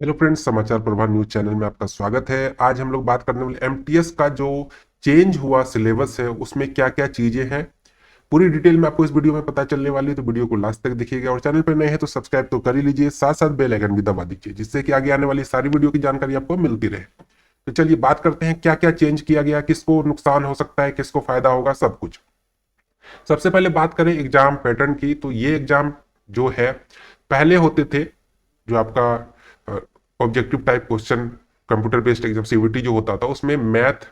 Hello friends, समाचार प्रभाव news channel में आपका स्वागत है। आज हम लोग बात करने वाले एमटीएस का जो चेंज हुआ सिलेबस है उसमें क्या क्या चीजें हैं, पूरी डिटेल में आपको इस वीडियो में पता चलने वाली है। तो वीडियो को लास्ट तक देखिएगा और चैनल पर नए हैं तो सब्सक्राइब तो कर ही लीजिए, साथ साथ बेल आइकन भी दबा दीजिए जिससे कि आगे आने वाली सारी वीडियो की जानकारी आपको मिलती रहे। तो चलिए बात करते हैं क्या क्या चेंज किया गया, किसको नुकसान हो सकता है, किसको फायदा होगा, सब कुछ। सबसे पहले बात करें एग्जाम पैटर्न की, तो ये एग्जाम जो है पहले होते थे, जो आपका objective type question computer based exam CVT जो होता था उसमें मैथ,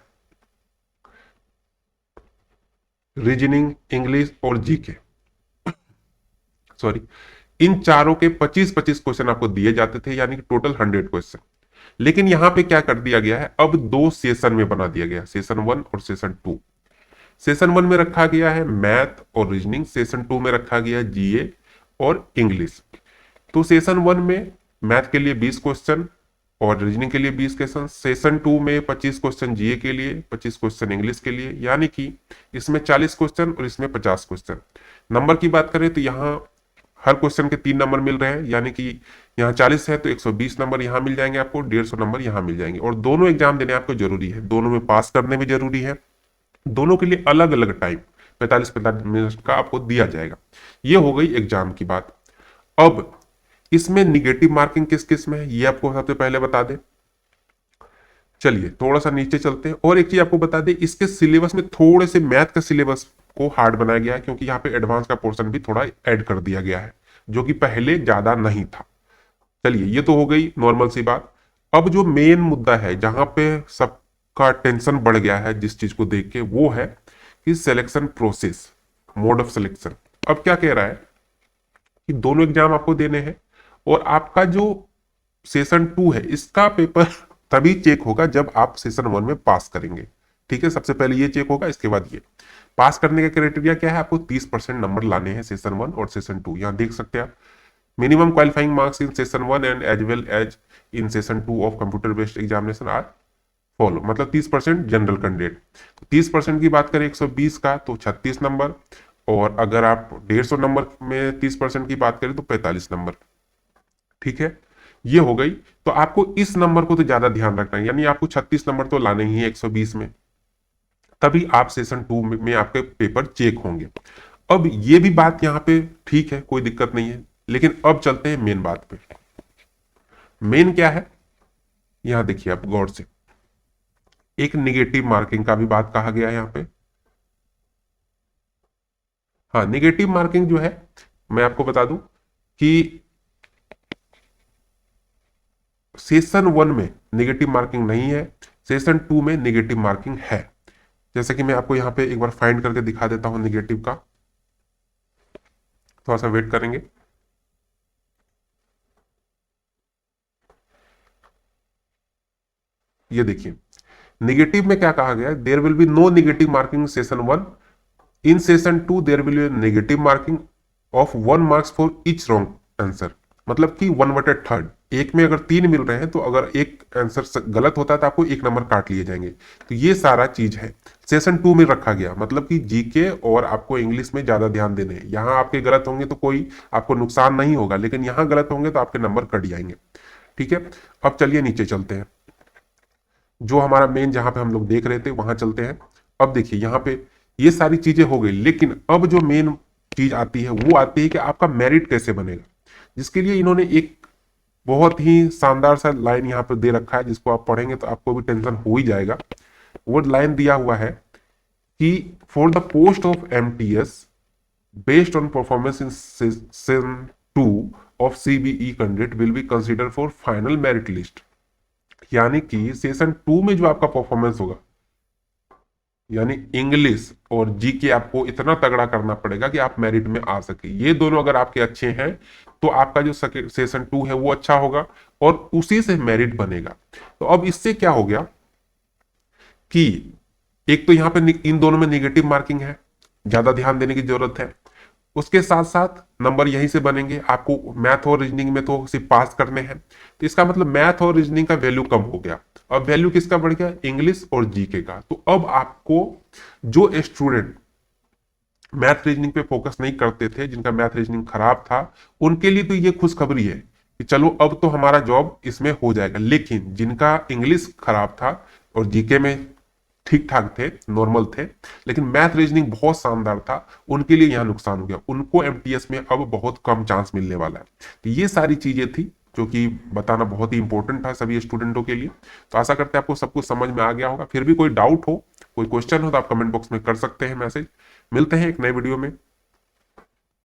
रीजनिंग, इंग्लिश और जीके, सॉरी, इन चारों के 25-25 क्वेश्चन आपको दिए जाते थे, यानी कि टोटल 100 क्वेश्चन। लेकिन यहां पे क्या कर दिया गया है, अब दो सेशन में बना दिया गया, सेशन 1 और सेशन 2। सेशन 1 में रखा गया है मैथ और रीजनिंग, सेशन 2 में रखा गया है जीए और इंग्लिश। तो सेशन 1 में मैथ के लिए 20 क्वेश्चन और रीजनिंग के लिए 20 क्वेश्चन, सेशन 2 में 25 क्वेश्चन जीए के लिए, 25 क्वेश्चन इंग्लिश के लिए, यानी कि इसमें 40 क्वेश्चन और इसमें 50 क्वेश्चन। नंबर की बात करें तो यहाँ हर क्वेश्चन के 3 नंबर मिल रहे हैं, यानी कि यहाँ 40 है तो 120 नंबर यहाँ मिल जाएंगे आपको, 150 नंबर यहाँ मिल जाएंगे। और दोनों एग्जाम देने आपको जरूरी है, दोनों में पास करने में जरूरी है। दोनों के लिए अलग अलग टाइम 45-45 मिनट का आपको दिया जाएगा। ये हो गई एग्जाम की बात। अब इसमें निगेटिव मार्किंग किस किस में है ये आपको सबसे पहले बता दें। चलिए थोड़ा सा नीचे चलते हैं और एक चीज आपको बता दें, इसके सिलेबस में थोड़े से मैथ का सिलेबस को हार्ड बनाया गया है, क्योंकि यहाँ पे एडवांस का पोर्शन भी थोड़ा ऐड कर दिया गया है जो कि पहले ज्यादा नहीं था। चलिए ये तो हो गई नॉर्मल सी बात। अब जो मेन मुद्दा है जहां पे सबका टेंशन बढ़ गया है जिस चीज को देख के, वो है कि selection process, mode of selection. अब क्या कह रहा है कि दोनों एग्जाम आपको देने हैं और आपका जो सेशन 2 है इसका पेपर तभी चेक होगा जब आप सेशन 1 में पास करेंगे। ठीक है, सबसे पहले ये चेक होगा, इसके बाद ये। पास करने का क्राइटेरिया क्या है, आपको 30% नंबर लाने हैं सेशन 1 और सेशन 2। यहां देख सकते हैं आप, minimum qualifying marks in session 1 and as well as in session 2 of computer based examination are follow, मतलब 30% जनरल कैंडिडेट। 30% की बात करें 120 का तो 36 नंबर, और अगर आप 150 नंबर में 30% की बात करें तो 45 नंबर। ठीक है, ये हो गई। तो आपको इस नंबर को तो ज्यादा ध्यान रखना है, यानी आपको 36 नंबर तो लाने ही है 120 में, तभी आप सेशन 2 में आपके पेपर चेक होंगे। अब ये भी बात यहाँ पे ठीक है, कोई दिक्कत नहीं है, लेकिन अब चलते हैं मेन बात पे। मेन क्या है, यहां देखिए आप गौर से, एक निगेटिव मार्किंग का भी बात कहा गया है यहाँ पे। हाँ, निगेटिव मार्किंग जो है मैं आपको बता दूं कि सेशन 1 में निगेटिव मार्किंग नहीं है, सेशन 2 में निगेटिव मार्किंग है। जैसे कि मैं आपको यहां पे एक बार फाइंड करके दिखा देता हूं निगेटिव का, थोड़ा सा वेट करेंगे। ये देखिए, निगेटिव में क्या कहा गया है, there will be no negative marking session 1, in session 2 there will be negative marking of 1 marks for each wrong answer. मतलब कि 1/3, एक में अगर 3 मिल रहे हैं तो अगर एक आंसर गलत होता है तो आपको 1 नंबर काट लिए जाएंगे। तो ये सारा चीज है सेशन 2 में रखा गया, मतलब कि जीके और आपको इंग्लिश में ज्यादा ध्यान देने हैं। यहां आपके गलत होंगे तो कोई आपको नुकसान नहीं होगा, लेकिन यहां गलत होंगे तो आपके नंबर कट जाएंगे। ठीक है, अब चलिए नीचे चलते हैं, जो हमारा मेन जहां पे हम लोग देख रहे थे वहां चलते हैं। अब देखिए यहाँ पे ये सारी चीजें हो गई, लेकिन अब जो मेन चीज आती है वो आती है कि आपका मेरिट कैसे बनेगा, जिसके लिए इन्होंने एक बहुत ही शानदार सा लाइन यहाँ पे दे रखा है, जिसको आप पढ़ेंगे तो आपको भी टेंशन हो ही जाएगा। वो लाइन दिया हुआ है कि for the post of MTS based on performance in session 2 of CBE candidate will be consider for final merit list. यानी कि सेशन 2 में जो आपका परफॉर्मेंस होगा, यानी इंग्लिश और जीके आपको इतना तगड़ा करना पड़ेगा कि आप मेरिट में आ सके। ये दोनों अगर आपके अच्छे हैं तो आपका जो सेशन 2 है वो अच्छा होगा और उसी से मेरिट बनेगा। तो अब इससे क्या हो गया कि एक तो यहां पे इन दोनों में निगेटिव मार्किंग है, ज्यादा ध्यान देने की जरूरत है। उसके साथ साथ नंबर यहीं से बनेंगे, आपको मैथ और रीजनिंग में तो सिर्फ पास करने हैं, तो इसका मतलब मैथ और रीजनिंग का वैल्यू कम हो गया। अब वैल्यू किसका बढ़ गया, इंग्लिश और जीके का। तो अब आपको जो स्टूडेंट मैथ रीजनिंग पे फोकस नहीं करते थे, जिनका मैथ रीजनिंग खराब था, उनके लिए तो ये खुशखबरी है कि चलो अब तो हमारा जॉब इसमें हो जाएगा। लेकिन जिनका इंग्लिश खराब था और जीके में ठीक ठाक थे, नॉर्मल थे, लेकिन मैथ रीजनिंग बहुत शानदार था, उनके लिए यहां नुकसान हो गया। उनको एमटीएस में अब बहुत कम चांस मिलने वाला है। तो ये सारी चीजें थी जो कि बताना बहुत ही इंपॉर्टेंट था सभी स्टूडेंटों के लिए। तो आशा करते हैं आपको सब कुछ समझ में आ गया होगा। फिर भी कोई डाउट हो, कोई क्वेश्चन हो तो आप कमेंट बॉक्स में कर सकते हैं मैसेज। मिलते हैं एक नए वीडियो में।